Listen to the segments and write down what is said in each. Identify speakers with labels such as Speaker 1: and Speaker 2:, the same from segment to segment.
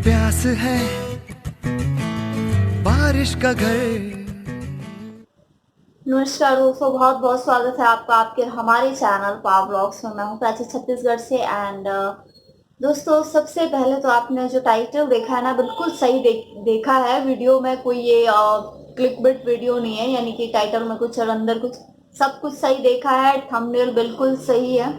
Speaker 1: प्यास है बारिश का घर।
Speaker 2: नमस्कार दोस्तों, बहुत बहुत स्वागत है आपका आपके हमारे चैनल पावर ब्लॉग्स में। मैं हूँ प्राची छत्तीसगढ़ से। एंड दोस्तों, सबसे पहले तो आपने जो टाइटल देखा है ना, बिल्कुल सही देखा है। वीडियो में कोई ये क्लिक बिट वीडियो नहीं है, यानी कि टाइटल में कुछ और अंदर कुछ, सब कुछ सही देखा है। थंबनेल बिल्कुल सही है।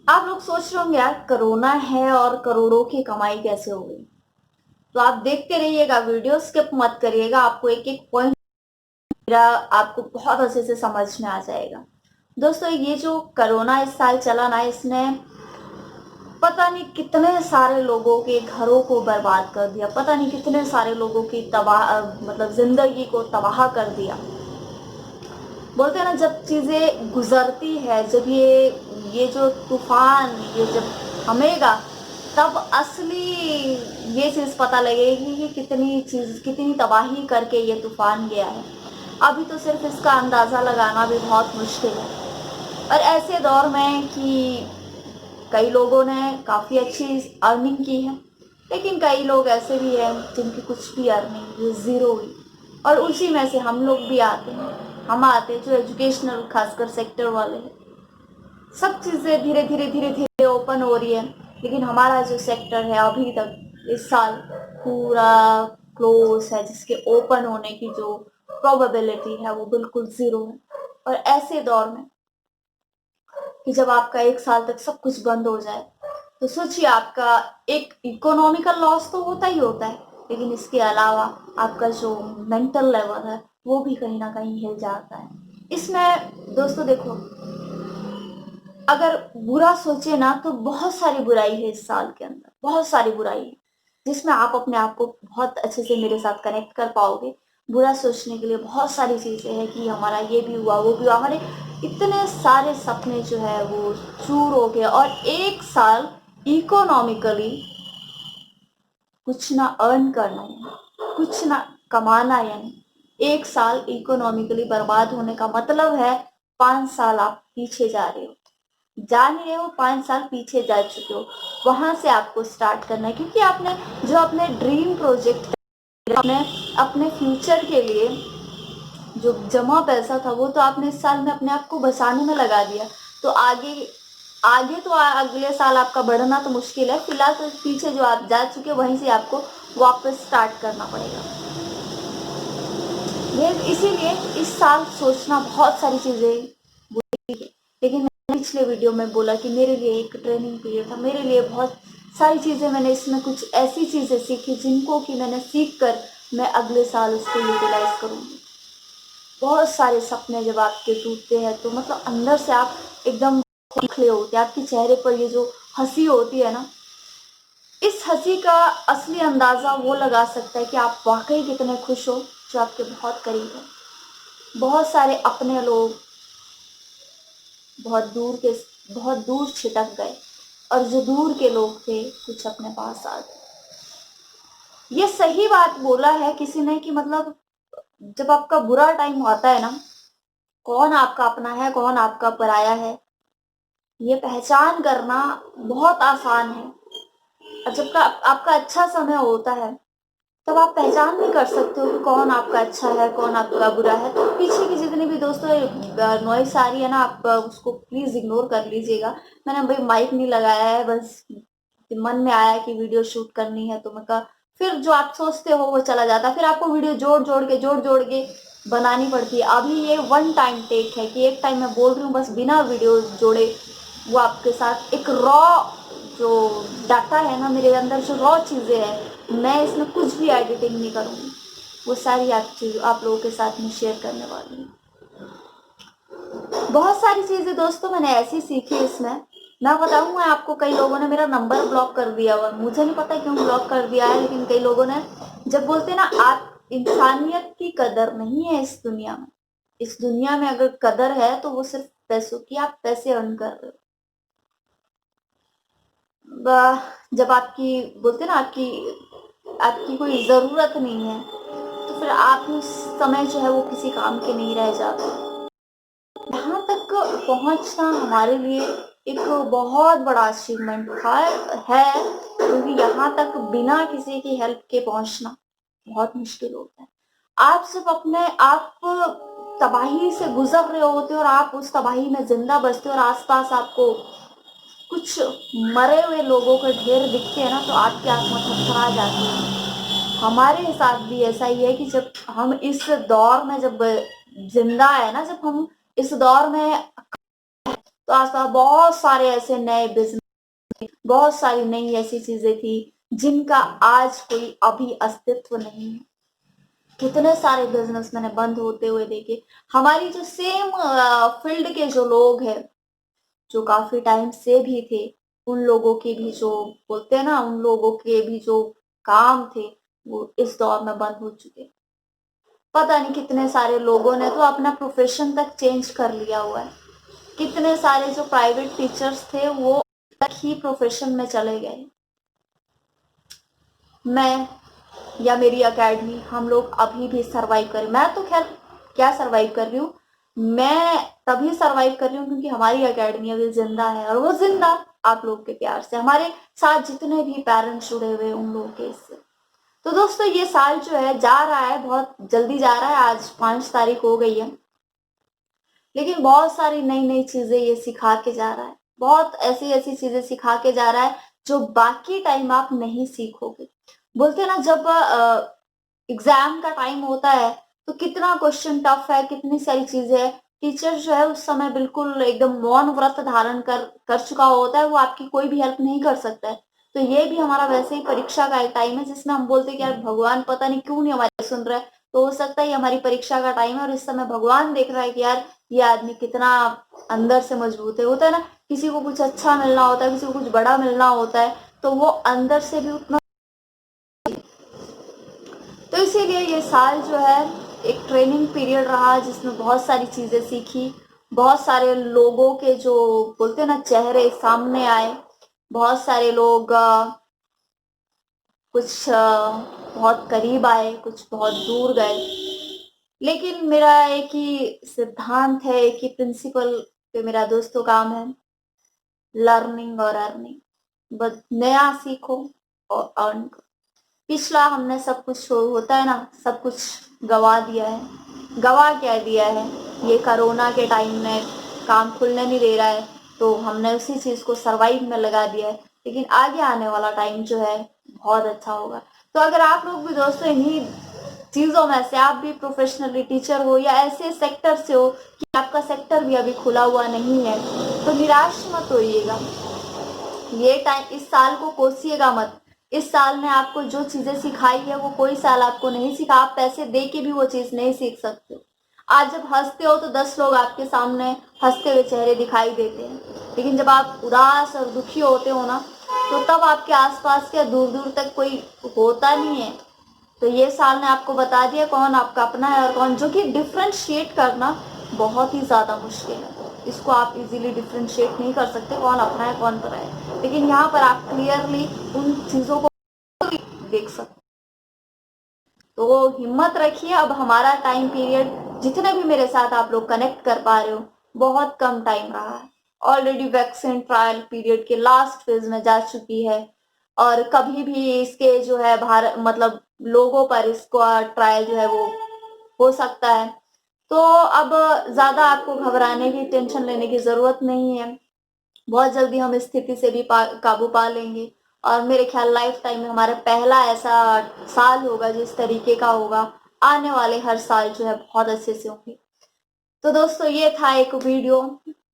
Speaker 2: आप लोग सोच रहे होंगे यार, कोरोना है और करोड़ों की कमाई कैसे हो गई। तो आप देखते रहिएगा, वीडियो स्किप मत करिएगा, आपको एक एक पॉइंट मेरा आपको बहुत अच्छे से समझ में आ जाएगा। दोस्तों, ये जो कोरोना इस साल चला ना, इसने पता नहीं कितने सारे लोगों के घरों को बर्बाद कर दिया, पता नहीं कितने सारे लोगों की तबाह मतलब जिंदगी को तबाह कर दिया। बोलते हैं ना, जब चीजें गुजरती है, जब ये जो तूफान ये जब थमेगा, तब असली ये चीज पता लगेगी कि कितनी तबाही करके ये तूफान गया है। अभी तो सिर्फ इसका अंदाजा लगाना भी बहुत मुश्किल है। और ऐसे दौर में कि कई लोगों ने काफी अच्छी अर्निंग की है, लेकिन कई लोग ऐसे भी हैं जिनकी कुछ भी अर्निंग जीरो हुई। और उसी में से हम लोग भी आते हैं। हम आते हैं जो एजुकेशनल खासकर सेक्टर वाले हैं। सब चीजें धीरे धीरे ओपन हो रही है, लेकिन हमारा जो सेक्टर है अभी तक इस साल पूरा क्लोज है, जिसके ओपन होने की जो प्रोबेबिलिटी है वो बिल्कुल जीरो है। और ऐसे दौर में कि जब आपका एक साल तक सब कुछ बंद हो जाए, तो सोचिए, आपका एक इकोनॉमिकल लॉस तो होता ही होता है, लेकिन इसके अलावा आपका जो मेंटल लेवल है वो भी कहीं ना कहीं हिल जाता है। इसमें दोस्तों देखो, अगर बुरा सोचे ना, तो बहुत सारी बुराई है इस साल के अंदर, बहुत सारी बुराई है, जिसमें आप अपने आप को बहुत अच्छे से मेरे साथ कनेक्ट कर पाओगे। बुरा सोचने के लिए बहुत सारी चीजें हैं कि हमारा ये भी हुआ, वो भी हुआ, हमारे इतने सारे सपने जो है वो चूर हो गए। और एक साल इकोनॉमिकली कुछ ना अर्न करना, यानी कुछ ना कमाना, यानी एक साल इकोनॉमिकली बर्बाद होने का मतलब है 5 साल आप पीछे जा रहे हो। जा नहीं रहे हो, 5 साल पीछे जा चुके हो। वहां से आपको स्टार्ट करना है, क्योंकि आपने जो अपने ड्रीम प्रोजेक्ट, अपने अपने फ्यूचर के लिए जो जमा पैसा था, वो तो आपने इस साल में अपने आप को बचाने में लगा दिया। तो आगे आगे तो अगले साल आपका बढ़ना तो मुश्किल है। फिलहाल तो पीछे जो आप जा चुके वहीं से आपको वापस स्टार्ट करना पड़ेगा। ये इसीलिए इस साल सोचना बहुत सारी चीजें बुरी है, लेकिन मैंने पिछले वीडियो में बोला कि मेरे लिए एक ट्रेनिंग पीरियड था, मेरे लिए बहुत सारी चीजें, मैंने इसमें कुछ ऐसी चीजें सीखी जिनको कि मैंने सीख कर मैं अगले साल उसको यूटिलाइज करूंगी। बहुत सारे सपने जब आपके टूटते हैं, तो मतलब अंदर से आप एकदम खोखले होते हैं। आपके चेहरे पर ये जो हंसी होती है ना, इस हंसी का असली अंदाजा वो लगा सकता है कि आप वाकई कितने खुश हो, जो आपके बहुत करीब है। बहुत सारे अपने लोग बहुत दूर छिटक गए, और जो दूर के लोग थे कुछ अपने पास आ गए। ये सही बात बोला है किसी ने कि मतलब जब आपका बुरा टाइम आता है ना, कौन आपका अपना है कौन आपका पराया है, ये पहचान करना बहुत आसान है। और जब का आपका अच्छा समय होता है, तब आप पहचान नहीं कर सकते हो कि कौन आपका अच्छा है कौन आपका बुरा है। तो पीछे की जितनी भी दोस्तों नॉइस आ रही है ना, आप उसको प्लीज इग्नोर कर लीजिएगा। मैंने भाई माइक नहीं लगाया है, बस मन में आया कि वीडियो शूट करनी है, तो मैं कहा, फिर जो आप सोचते हो वो चला जाता है, फिर आपको वीडियो जोड़ जोड़ के बनानी पड़ती है। अभी ये वन टाइम टेक है कि एक टाइम मैं बोल रही हूँ बस बिना वीडियो जोड़े, वो आपके साथ एक रॉ जो डाटा है ना, मेरे अंदर जो रॉ चीजें हैं, मैं इसमें कुछ भी एडिटिंग नहीं करूँगी, वो सारी आप लोगों के साथ में शेयर करने वाली हूँ। बहुत सारी चीजें दोस्तों मैंने ऐसी सीखी इसमें, मैं बताऊंगा आपको। कई लोगों ने मेरा नंबर ब्लॉक कर दिया हुआ, मुझे नहीं पता क्यों ब्लॉक कर दिया है, लेकिन कई लोगों ने, जब बोलते हैं ना, आप इंसानियत की कदर नहीं है इस दुनिया में। इस दुनिया में अगर कदर है तो वो सिर्फ पैसों की, आप पैसे अर्न कर रहे हो। जब आपकी, बोलते हैं ना, आपकी आपकी कोई जरूरत नहीं है, तो फिर आप उस समय जो है वो किसी काम के नहीं रह जाते। यहाँ तक पहुंचना हमारे लिए एक बहुत बड़ा अचीवमेंट था, है, क्योंकि यहाँ तक बिना किसी की हेल्प के पहुंचना बहुत मुश्किल होता है। आप सिर्फ अपने आप तबाही से गुजर रहे होते हो और आप उस तबाही में जिंदा बचते हो और आसपास आपको कुछ मरे हुए लोगों के ढेर दिखते हैं ना, तो आपकी आत्मा थरथरा जाती है। हमारे साथ भी ऐसा ही है कि जब हम इस दौर में जब जिंदा है ना, जब हम इस दौर में, तो आसपास बहुत सारे ऐसे नए बिजनेस, बहुत सारी नई ऐसी चीजें थी जिनका आज कोई अभी अस्तित्व नहीं है। कितने सारे बिजनेस मैंने बंद होते हुए देखे। हमारी जो सेम फील्ड के जो लोग हैं, जो काफी टाइम से भी थे, उन लोगों के भी जो बोलते हैं ना, उन लोगों के भी जो काम थे वो इस दौर में बंद हो चुके। पता नहीं कितने सारे लोगों ने तो अपना प्रोफेशन तक चेंज कर लिया हुआ है। कितने सारे जो प्राइवेट टीचर्स थे वो तक ही प्रोफेशन में चले गए। मैं या मेरी एकेडमी, हम लोग अभी भी सरवाइव करें। मैं तो खैर क्या सरवाइव कर रही हूँ, मैं तभी सरवाइव कर रही हूँ क्योंकि हमारी एकेडमी अभी जिंदा है, और वो जिंदा आप लोग के प्यार से, हमारे साथ जितने भी पेरेंट्स जुड़े हुए उन लोगों के इससे। तो दोस्तों ये साल जो है जा रहा है, बहुत जल्दी जा रहा है। आज 5 तारीख हो गई है, लेकिन बहुत सारी नई नई चीजें ये सिखा के जा रहा है। बहुत ऐसी ऐसी चीजें सिखा के जा रहा है जो बाकी टाइम आप नहीं सीखोगे। बोलते हैं ना, जब एग्जाम का टाइम होता है तो कितना क्वेश्चन टफ है, कितनी सारी चीजें है। टीचर जो है उस समय बिल्कुल एकदम मौन व्रत धारण कर चुका होता है, वो आपकी कोई भी हेल्प नहीं कर सकता है। तो ये भी हमारा वैसे ही परीक्षा का एक टाइम है जिसमें हम बोलते हैं कि यार भगवान पता नहीं क्यों नहीं हमारी सुन रहा है। तो हो सकता है ये हमारी परीक्षा का टाइम है और इस समय भगवान देख रहा है कि यार ये आदमी कितना अंदर से मजबूत है। होता है ना, किसी को कुछ अच्छा मिलना होता है, किसी को कुछ बड़ा मिलना होता है, तो वो अंदर से भी उतना। तो इसीलिए ये साल जो है एक ट्रेनिंग पीरियड रहा जिसमें बहुत सारी चीजें सीखी, बहुत सारे लोगों के जो बोलते हैं ना चेहरे सामने आए। बहुत सारे लोग कुछ बहुत करीब आए, कुछ बहुत दूर गए। लेकिन मेरा एक ही सिद्धांत है, एक ही प्रिंसिपल पे मेरा दोस्तों काम है, लर्निंग और अर्निंग। बस नया सीखो और अर्न करो। पिछला हमने सब कुछ, होता है ना, सब कुछ गवा दिया है। गवा क्या दिया है, ये कोरोना के टाइम में काम खुलने नहीं दे रहा है, तो हमने उसी चीज को सरवाइव में लगा दिया है। लेकिन आगे आने वाला टाइम जो है बहुत अच्छा होगा। तो अगर आप लोग भी दोस्तों इन्हीं चीजों में से, आप भी प्रोफेशनली टीचर हो या ऐसे सेक्टर से हो कि आपका सेक्टर भी अभी खुला हुआ नहीं है, तो निराश मत होइएगा। ये टाइम, इस साल को कोसिएगा मत। इस साल ने आपको जो चीजें सिखाई है वो कोई साल आपको नहीं सिखा। आप पैसे दे के भी वो चीज नहीं सीख सकते। आज जब हंसते हो तो 10 लोग आपके सामने हंसते हुए चेहरे दिखाई देते हैं, लेकिन जब आप उदास और दुखी होते हो ना, तो तब आपके आसपास के दूर दूर तक कोई होता नहीं है। तो ये साल ने आपको बता दिया कौन आपका अपना है और कौन, जो कि डिफ्रेंशिएट करना बहुत ही ज्यादा मुश्किल है। इसको आप इजीली डिफ्रेंशिएट नहीं कर सकते कौन अपना है कौन पराया है, लेकिन यहाँ पर आप क्लियरली उन चीजों को देख सकते। तो हिम्मत रखिए। अब हमारा टाइम पीरियड, जितने भी मेरे साथ आप लोग कनेक्ट कर पा रहे हो, बहुत कम टाइम रहा है। ऑलरेडी वैक्सीन ट्रायल पीरियड के लास्ट फेज में जा चुकी है, और कभी भी इसके जो है भारत मतलब लोगों पर इसका ट्रायल जो है वो हो सकता है। तो अब ज्यादा आपको घबराने की, टेंशन लेने की जरूरत नहीं है। बहुत जल्दी हम इस स्थिति से भी काबू पा लेंगे, और मेरे ख्याल लाइफ टाइम में हमारा पहला ऐसा साल होगा जिस तरीके का होगा। आने वाले हर साल जो है बहुत अच्छे से होंगे। तो दोस्तों ये था एक वीडियो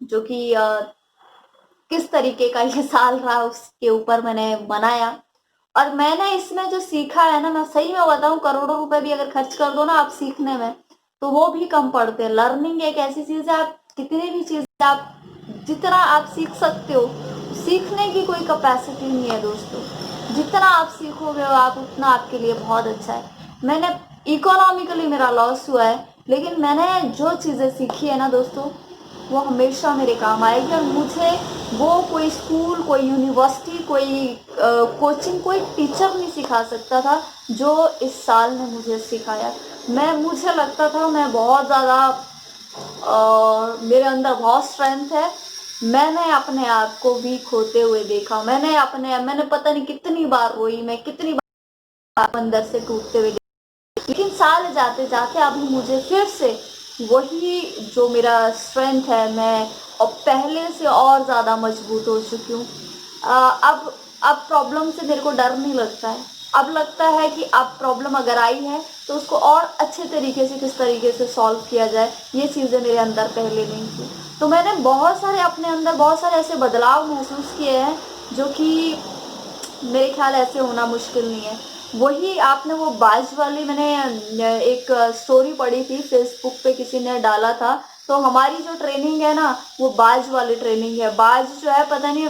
Speaker 2: जो कि किस तरीके का ये साल रहा उसके ऊपर मैंने बनाया। और मैंने इसमें जो सीखा है ना, मैं सही में बताऊं, करोड़ों रुपए भी अगर खर्च कर दो ना आप सीखने में, तो वो भी कम पड़ते हैं। लर्निंग एक ऐसी चीज है, आप कितनी भी चीज आप जितना आप सीख सकते हो, सीखने की कोई कैपेसिटी नहीं है दोस्तों। जितना आप सीखोगे आप उतना आपके लिए बहुत अच्छा है। मैंने इकोनॉमिकली मेरा लॉस हुआ है, लेकिन मैंने जो चीजें सीखी है ना दोस्तों, वो हमेशा मेरे काम आएगी। और मुझे वो कोई स्कूल, कोई यूनिवर्सिटी, कोई कोचिंग, कोई टीचर नहीं सिखा सकता था जो इस साल ने मुझे सिखाया। मुझे लगता था मैं बहुत ज़्यादा, मेरे अंदर बहुत स्ट्रेंथ है, मैंने अपने आप को भी खोते हुए देखा, मैंने पता नहीं कितनी बार रोई, मैं कितनी बार अंदर से टूटते हुए देखी। लेकिन साल जाते जाते अभी मुझे फिर से वही जो मेरा स्ट्रेंथ है, मैं अब पहले से और ज़्यादा मजबूत हो चुकी हूँ। अब प्रॉब्लम से मेरे को डर नहीं लगता है। अब लगता है कि अब प्रॉब्लम अगर आई है तो उसको और अच्छे तरीके से किस तरीके से सॉल्व किया जाए, ये चीज़ें मेरे अंदर पहले नहीं थी। तो मैंने बहुत सारे अपने अंदर बहुत सारे ऐसे बदलाव महसूस किए हैं जो कि मेरे ख्याल ऐसे होना मुश्किल नहीं है। वही आपने वो बाज वाली, मैंने एक स्टोरी पढ़ी थी फेसबुक पे, किसी ने डाला था। तो हमारी जो ट्रेनिंग है ना, वो बाज वाली ट्रेनिंग है। बाज जो है, पता नहीं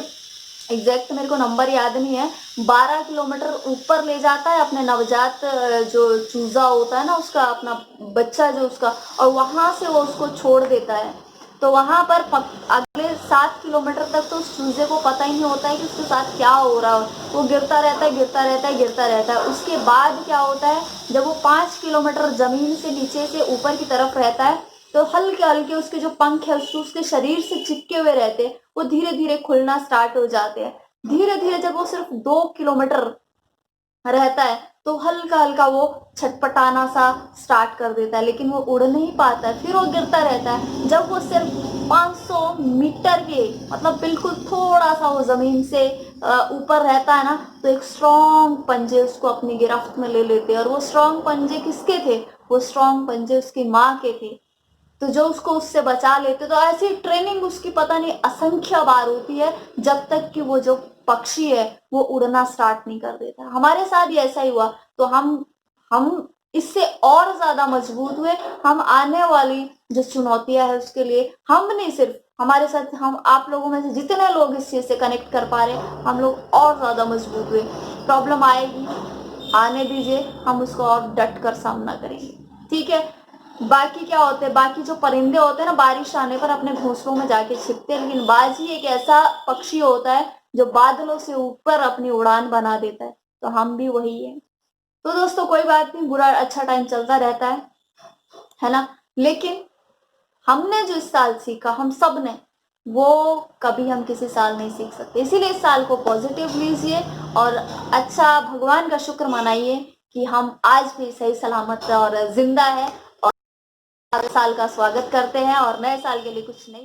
Speaker 2: एग्जैक्ट मेरे को नंबर याद नहीं है, 12 किलोमीटर ऊपर ले जाता है अपने नवजात जो चूजा होता है ना, उसका अपना बच्चा जो उसका, और वहां से वो उसको छोड़ देता है। तो वहां पर अगले 7 किलोमीटर तक तो उस चूजे को पता ही नहीं होता है कि उसके साथ क्या हो रहा है। वो गिरता रहता है, गिरता रहता है, गिरता रहता है। उसके बाद क्या होता है, जब वो 5 किलोमीटर जमीन से नीचे से ऊपर की तरफ रहता है, तो हल्के हल्के उसके जो पंख है उसके शरीर से चिपके हुए रहते हैं, वो धीरे धीरे खुलना स्टार्ट हो जाते हैं। धीरे धीरे जब वो सिर्फ 2 किलोमीटर रहता है तो हल्का हल्का वो छटपटाना सा स्टार्ट कर देता है, लेकिन वो उड़ नहीं पाता है, फिर वो गिरता रहता है। जब वो सिर्फ 500 मीटर के, मतलब बिल्कुल थोड़ा सा वो जमीन से ऊपर रहता है ना, तो एक स्ट्रॉन्ग पंजे उसको अपनी गिरफ्त में ले लेते हैं। और वो स्ट्रॉन्ग पंजे किसके थे? वो स्ट्रॉन्ग पंजे उसकी माँ के थे, तो जो उसको उससे बचा लेते। तो ऐसी ट्रेनिंग उसकी पता नहीं असंख्य बार होती है, जब तक कि वो जो पक्षी है वो उड़ना स्टार्ट नहीं कर देता। हमारे साथ ही ऐसा ही हुआ। तो हम इससे और ज्यादा मजबूत हुए। हम आने वाली जो चुनौतियां है उसके लिए, हम नहीं सिर्फ हमारे साथ, हम आप लोगों में से जितने लोग इस चीज से कनेक्ट कर पा रहे हैं, हम लोग और ज्यादा मजबूत हुए। प्रॉब्लम आएगी, आने दीजिए, हम उसको और डट कर सामना करेंगे, ठीक है। बाकी क्या होते हैं, बाकी जो परिंदे होते हैं ना, बारिश आने पर अपने घोंसलों में जाके छिपते हैं, लेकिन बाजी एक ऐसा पक्षी होता है जो बादलों से ऊपर अपनी उड़ान बना देता है। तो हम भी वही है। तो दोस्तों कोई बात नहीं, बुरा अच्छा टाइम चलता रहता है ना। लेकिन हमने जो इस साल सीखा, हम सब ने, वो कभी हम किसी साल नहीं सीख सकते। इसीलिए इस साल को पॉजिटिव लीजिए और अच्छा भगवान का शुक्र मनाइए कि हम आज भी सही सलामत और जिंदा है, और साल का स्वागत करते हैं और नए साल के लिए कुछ नहीं